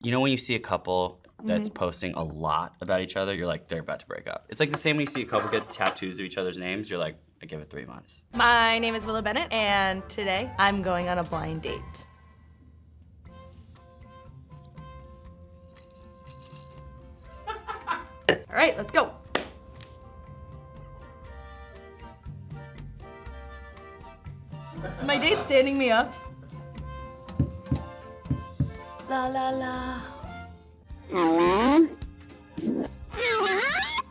You know when you see a couple that's posting a lot about each other, you're like, they're about to break up. It's like the same when you see a couple get tattoos of each other's names, you're like, I give it 3 months. My name is Willa Bennett, and today I'm going on a blind date. All right, let's go. So my date's standing me up. La la la. Hello?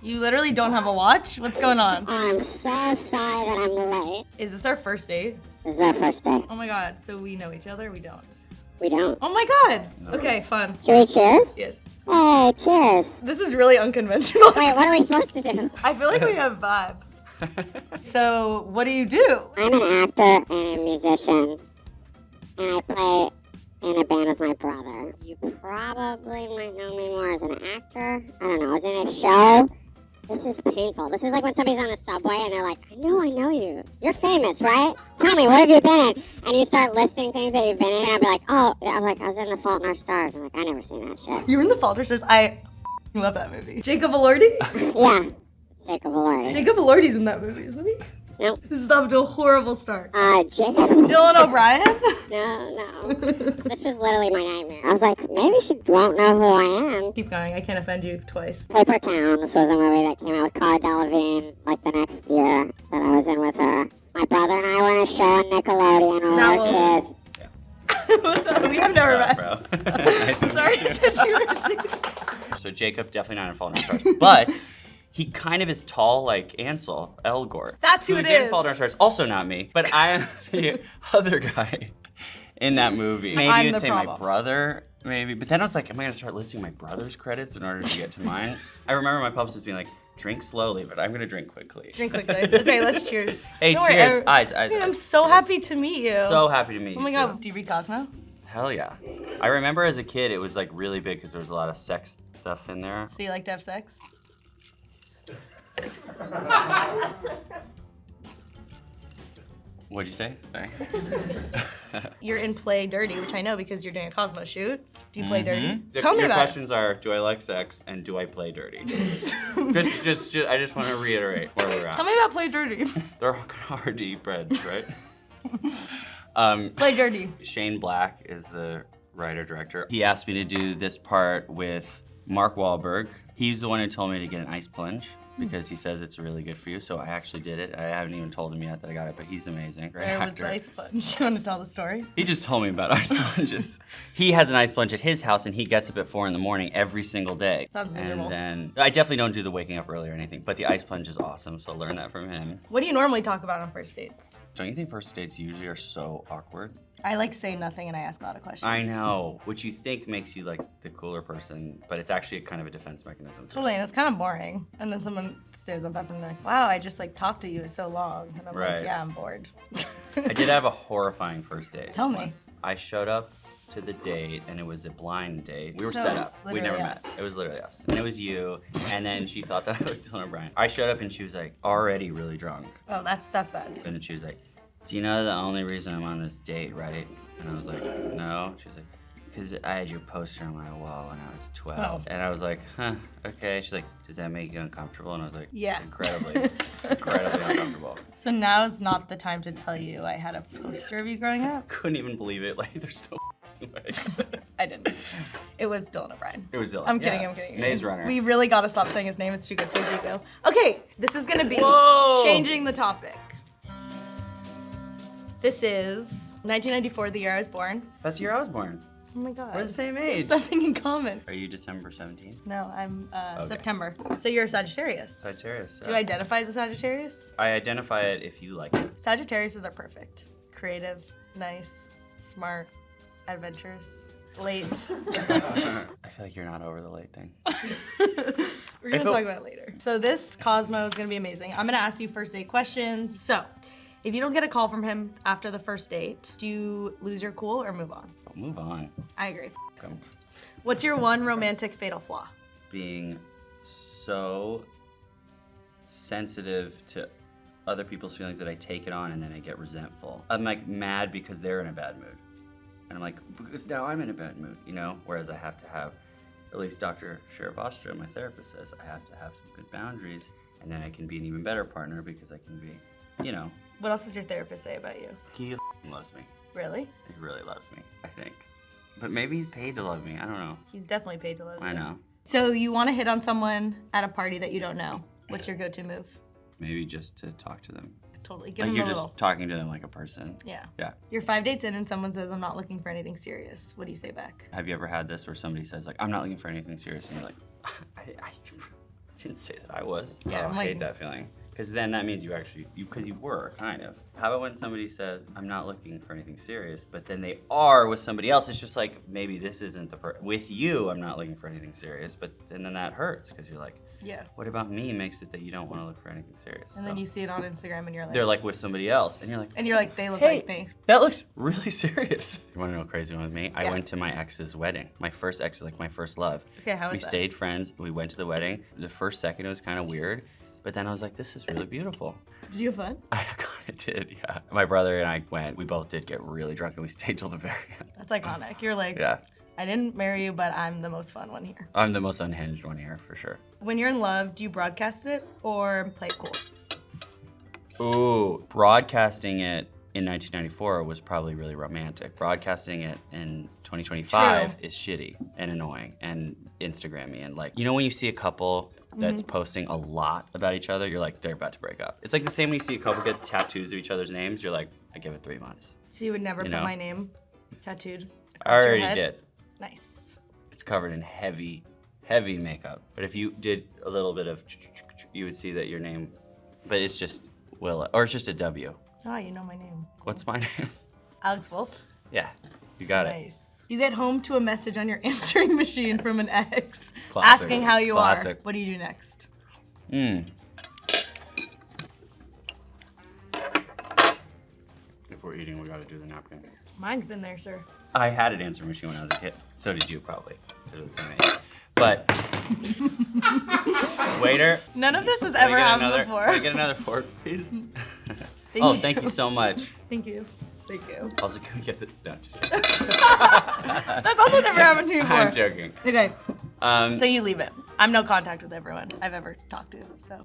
You literally don't have a watch? What's going on? I'm so sorry that I'm late. Is this our first date? This is our first day. Oh my god, so we know each other? We don't. We don't. Oh my god! Okay, fun. Should we cheers? Yes. Hey, cheers. This is really unconventional. Wait, what are we supposed to do? I feel like we have vibes. So, what do you do? I'm an actor and a musician, and I play in a band with my brother. You probably might know me more as an actor. I don't know, I was in a show. This is painful. This is like when somebody's on the subway and they're like, I know you. You're famous, right? Tell me, what have you been in? And you start listing things that you've been in, and I'll be like, oh, I was in The Fault in Our Stars. I'm like, I never seen that shit. You were in The Fault in Our Stars? I love that movie. Jacob Elordi? Yeah, Jacob Elordi. Jacob Elordi's in that movie, isn't he? No. This is off to a horrible start. Jacob. Dylan O'Brien? No. This was literally my nightmare. I was like, maybe she won't know who I am. Keep going, I can't offend you twice. Paper Town. This was a movie that came out with Cara Delevingne like the next year that I was in with her. My brother and I were in a show on Nickelodeon when Nat we were kids. What's up? We have never met. Bro. Nice I'm sorry I said you were So Jacob, definitely not in Fault in Our Stars, but he kind of is tall like Ansel Elgort. That's who who's it is. in Fault in Our Stars. Also not me, but I am the other guy in that movie. Maybe I'm you'd the say my problem. brother, maybe. But then I was like, am I gonna start listing my brother's credits in order to get to mine? I remember my publicist being like, drink slowly, but I'm gonna drink quickly. Drink quickly. Okay, let's cheers. Hey, Don't worry, cheers. Eyes. Dude, I'm so Cheers. happy to meet you. So happy to meet you. Oh my too. god, do you read Cosmo? Hell yeah. I remember as a kid, it was like really big because there was a lot of sex stuff in there. So you like to have sex? What'd you say? Sorry. You're in Play Dirty, which I know because you're doing a Cosmo shoot. Do you play dirty? Your- Tell me your about questions are, do I like sex and do I play dirty? just, I just want to reiterate where we're it. at. Tell me about Play Dirty. They're all hard to eat breads, right? Play Dirty. Shane Black is the writer-director. He asked me to do this part with Mark Wahlberg. He's the one who told me to get an ice plunge because he says it's really good for you, so I actually did it. I haven't even told him yet that I got it, but he's amazing. Great Where was actor. the ice sponge? You want to tell the story? He just told me about ice plunges. He has an ice plunge at his house and he gets up at 4 a.m. every single day. Sounds miserable. And then, I definitely don't do the waking up early or anything, but the ice plunge is awesome, so learn that from him. What do you normally talk about on first dates? Don't you think first dates usually are so awkward? I like say nothing and I ask a lot of questions. I know, which you think makes you like the cooler person, but it's actually kind of a defense mechanism. Totally, and it's kind of boring. And then someone stares up at me and they're like, wow, I just like talked to you so long. And I'm Right. like, yeah, I'm bored. I did have a horrifying first date. Tell me. once. I showed up to the date and it was a blind date. We were So set it's up. We never literally met. us. It was literally us. And it was you. And then she thought that I was Dylan O'Brien. I showed up and she was like already really drunk. Oh, that's bad. And then she was like, do you know the only reason I'm on this date, right? And I was like, no. She was like, because I had your poster on my wall when I was 12. Oh. And I was like, huh, okay. She's like, does that make you uncomfortable? And I was like, Yeah. incredibly uncomfortable. So now's not the time to tell you I had a poster of you growing up? Couldn't even believe it. Like, there's no way. I didn't. It was Dylan O'Brien. It was Dylan. I'm kidding, Yeah. I'm kidding. Maze Runner. We really gotta stop saying his name, it's too good for his ego. Okay, this is gonna be Whoa. changing the topic. This is 1994, the year I was born. That's the year I was born. Oh my god. We're the same We have age. something in common. Are you December 17th? No, I'm Okay. September. So you're a Sagittarius. Sagittarius. Do you identify as a Sagittarius? I identify it if you like it. Sagittariuses are perfect. Creative, nice, smart, adventurous, late. I feel like you're not over the late thing. We're gonna I feel- talk about it later. So this Cosmo is gonna be amazing. I'm gonna ask you first date questions. So, if you don't get a call from him after the first date, do you lose your cool or move on? Move on. I agree. Come. What's your one romantic fatal flaw? Being so sensitive to other people's feelings that I take it on and then I get resentful. I'm like mad because they're in a bad mood. And I'm like, because now I'm in a bad mood, you know? Whereas I have to have, at least Dr. Sheriff-Ostra, my therapist, says I have to have some good boundaries, and then I can be an even better partner because I can be, you know. What else does your therapist say about you? He loves me. Really? He really loves me, I think. But maybe he's paid to love me, I don't know. He's definitely paid to love you. I know. So you want to hit on someone at a party that you don't know. What's your go-to move? Maybe just to talk to them. Totally. Give Like them you're a just little. talking to them like a person. Yeah. Yeah. You're 5 dates in and someone says, I'm not looking for anything serious. What do you say back? Have you ever had this where somebody says like, I'm not looking for anything serious, and you're like, I didn't say that I was. Yeah, Oh, I'm I hate like- that feeling. Because then that means because you were, kind of. How about when somebody says, I'm not looking for anything serious, but then they are with somebody else? It's just like, maybe this isn't the with you, I'm not looking for anything serious, but then that hurts, because you're like, Yeah. what about me makes it that you don't want to look for anything serious? And then you see it on Instagram and you're like, they're like with somebody else, and you're like, they look hey, like me. that looks really serious. You want to know a crazy one with me? I Yeah. went to my ex's wedding. My first ex is like my first love. Okay, how was We that? stayed friends. We went to the wedding. The first second it was kind of weird, but then I was like, this is really beautiful. Did you have fun? I kind of did, yeah. My brother and I went. We both did get really drunk, and we stayed till the very end. That's iconic. You're like, Yeah. I didn't marry you, but I'm the most fun one here. I'm the most unhinged one here, for sure. When you're in love, do you broadcast it or play it cool? Ooh, broadcasting it in 1994 was probably really romantic. Broadcasting it in 2025 True. is shitty and annoying and Instagrammy, and like, you know when you see a couple that's posting a lot about each other, you're like, they're about to break up. It's like the same when you see a couple get tattoos of each other's names, you're like, I give it 3 months. So you would never You put know? my name tattooed I across your already head? did. Nice. It's covered in heavy makeup. But if you did a little bit of, you would see that your name, but it's just Willa, or it's just a W. Oh, you know my name. What's my name? Alex Wolff. Yeah, you got it. Nice. You get home to a message on your answering machine from an ex Classic. asking how you Classic. are. What do you do next? If we're eating, we gotta do the napkin. Mine's been there, sir. I had an answer machine when I was a kid. So did you, probably. 'Cause it was the same age. But, waiter. None of this has can I ever get happened another- before. Can I get another fork, please? Thank you. Thank you so much. Thank you. Thank you. Also, can we get the, no, just kidding. That's also never happened to me before. I'm joking. Okay, Um, so you leave it. I'm no contact with everyone I've ever talked to, so.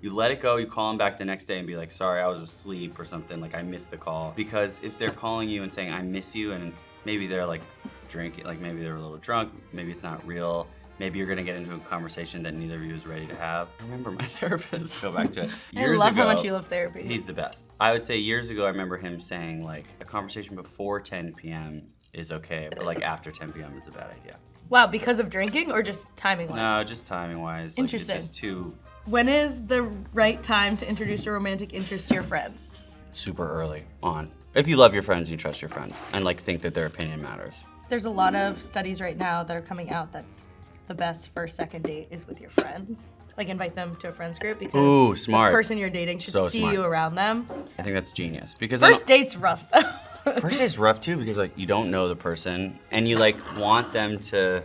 You let it go, you call them back the next day and be like, sorry, I was asleep or something, like I missed the call. Because if they're calling you and saying, I miss you, and maybe they're like drinking, like maybe they're a little drunk, maybe it's not real, maybe you're gonna get into a conversation that neither of you is ready to have. I remember my therapist, go back to it, years I love ago, how much you love therapy. he's the best. I would say years ago, I remember him saying like, a conversation before 10 p.m. is okay, but like after 10 p.m. is a bad idea. Wow, because of drinking or just timing wise? No, just timing wise. Like, Interesting. it's just too When is the right time to introduce a romantic interest to your friends? super early on. If you love your friends, you trust your friends, and like think that their opinion matters. There's a lot of studies right now that are coming out that's the best first, second date is with your friends. Like invite them to a friends group because Ooh, smart. the person you're dating should So see smart. you around them. I think that's genius because First date's rough though. first date's rough too because like you don't know the person and you like want them to.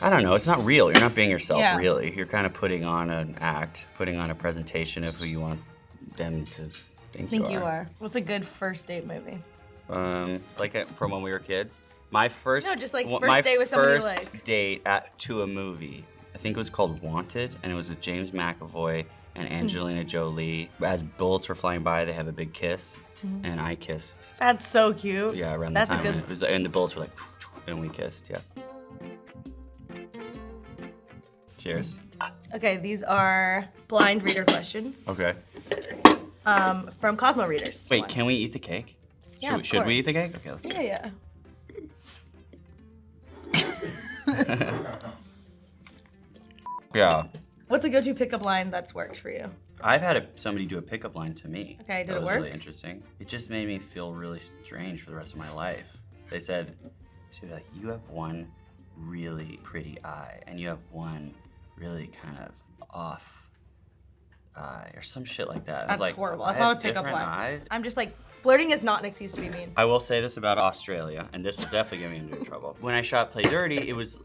I don't know. It's not real. You're not being yourself Yeah. really. You're kind of putting on an act, putting on a presentation of who you want them to think you are. What's a good first date movie? From when we were kids. My first No, just, like, w- first my date with somebody you first like. date to a movie. I think it was called Wanted, and it was with James McAvoy and Angelina Jolie. As bullets were flying by, they have a big kiss, and I kissed. That's so cute. Yeah, around That's the time a when good. it was, and the bullets were like, and we kissed. Yeah. Cheers. Okay, these are blind reader questions. Okay. From Cosmo readers. Wait, One. can we eat the cake? Yeah, of should we eat the course. cake? Okay, let's do Yeah, it. yeah. Yeah. What's a go-to pickup line that's worked for you? I've had somebody do a pickup line to me. Okay, did that it was work? really interesting. It just made me feel really strange for the rest of my life. They said, she'd be like, you have one really pretty eye, and you have one really kind of off eye, or some shit like that. I was That's like, horrible. I That's not have a pickup different line. eyes? I'm just like, flirting is not an excuse to be mean. I will say this about Australia, and this will definitely get me into trouble. When I shot Play Dirty, it was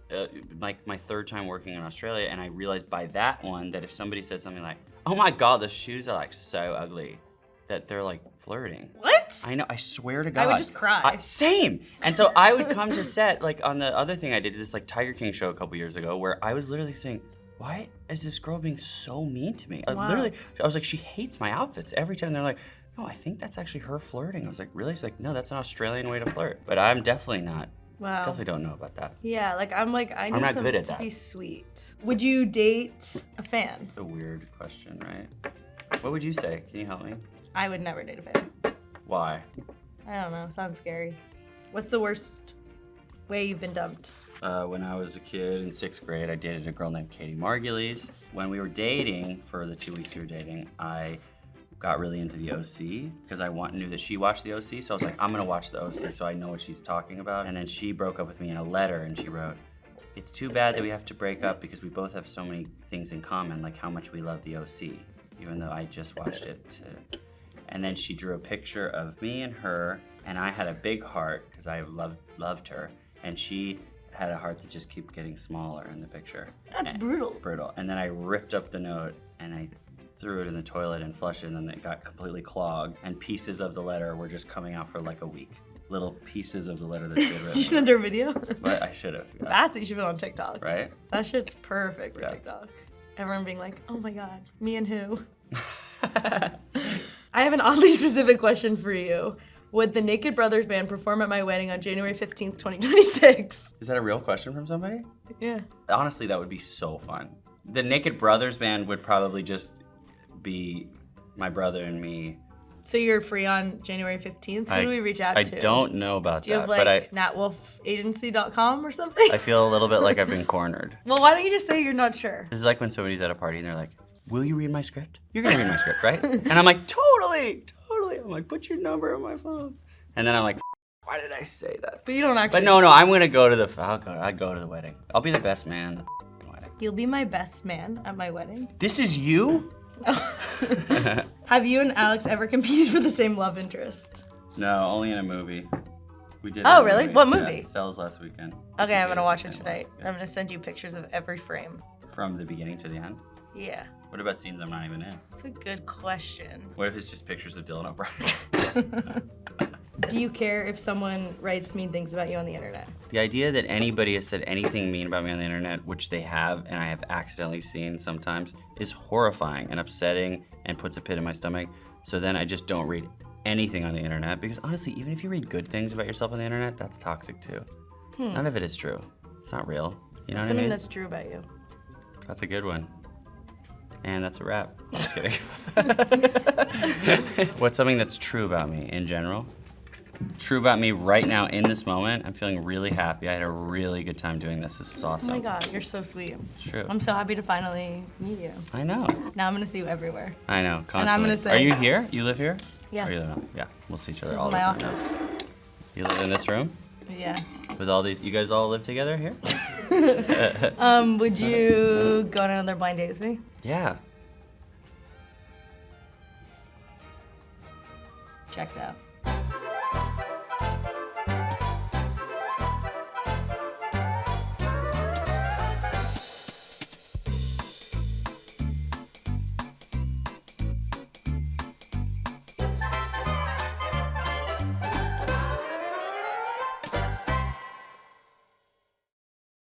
like my third time working in Australia, and I realized by that one that if somebody said something like, oh my god, the shoes are like so ugly, that they're like flirting. What? What? I know, I swear to God. I would just cry. Same. And so I would come to set, like on the other thing I did, this like Tiger King show a couple years ago, where I was literally saying, why is this girl being so mean to me? Wow. Literally, I was like, she hates my outfits every time. They're like, no, I think that's actually her flirting. I was like, really? She's like, no, that's an Australian way to flirt. But I'm definitely not. Wow. Definitely don't know about that. Yeah, I need not some good at to that. be sweet. Would you date a fan? It's a weird question, right? What would you say? Can you help me? I would never date a fan. Why? I don't know, sounds scary. What's the worst way you've been dumped? When I was a kid in 6th grade, I dated a girl named Katie Margulies. When we were dating, for the 2 weeks we were dating, I got really into the OC because I knew that she watched the OC, so I was like, I'm gonna watch the OC so I know what she's talking about. And then she broke up with me in a letter and she wrote, it's too bad that we have to break up because we both have so many things in common, like how much we love the OC, even though I just watched it. And then she drew a picture of me and her, and I had a big heart because I loved her, and she had a heart that just kept getting smaller in the picture. That's brutal. Brutal. And then I ripped up the note and I threw it in the toilet and flushed it, and then it got completely clogged, and pieces of the letter were just coming out for like a week. Little pieces of the letter that she had written. Did you send her a video? But I should have. Yeah. That's what you should put on TikTok. Right? That shit's perfect for Yeah. TikTok. Everyone being like, oh my God, me and who? I have an oddly specific question for you. Would the Naked Brothers Band perform at my wedding on January 15th, 2026? Is that a real question from somebody? Yeah. Honestly, that would be so fun. The Naked Brothers Band would probably just be my brother and me. So you're free on January 15th? Who do we reach out to? I don't know about Do you that, have but like natwolfagency.com or something? I feel a little bit like I've been cornered. Well, why don't you just say you're not sure? This is like when somebody's at a party and they're like, will you read my script? You're gonna read my script, right? And I'm like, totally. I'm like, put your number on my phone. And then I'm like, why did I say that? But you don't actually. But no, I'm gonna go to the, I'll go to the wedding. I'll be the best man at the wedding. You'll be my best man at my wedding. This is you? Have you and Alex ever competed for the same love interest? No, only in a movie. We did. Oh, a really? What movie? Yeah, Stella's last weekend. Okay, I'm gonna watch it tonight. I'm gonna send you pictures of every frame. From the beginning to the end? Yeah. What about scenes I'm not even in? That's a good question. What if it's just pictures of Dylan O'Brien? Do you care if someone writes mean things about you on the internet? The idea that anybody has said anything mean about me on the internet, which they have, and I have accidentally seen sometimes, is horrifying and upsetting and puts a pit in my stomach. So then I just don't read anything on the internet, because honestly, even if you read good things about yourself on the internet, that's toxic too. None of it is true. It's not real. You know what I Something mean? that's true about you. That's a good one. And that's a wrap. Just kidding. What's something that's true about me in general? True about me right now in this moment, I'm feeling really happy. I had a really good time doing this. This was Oh awesome. my God, you're so sweet. It's true. I'm so happy to finally meet you. I know. Now I'm gonna see you everywhere. I know. Constantly. And I'm gonna say- Are you here? You live here? Yeah. Or you live not? Yeah. We'll see each This other is all the my time. office. You live in this room? Yeah. With all these, you guys all live together here? Would you go on another blind date with me? Yeah. Checks out.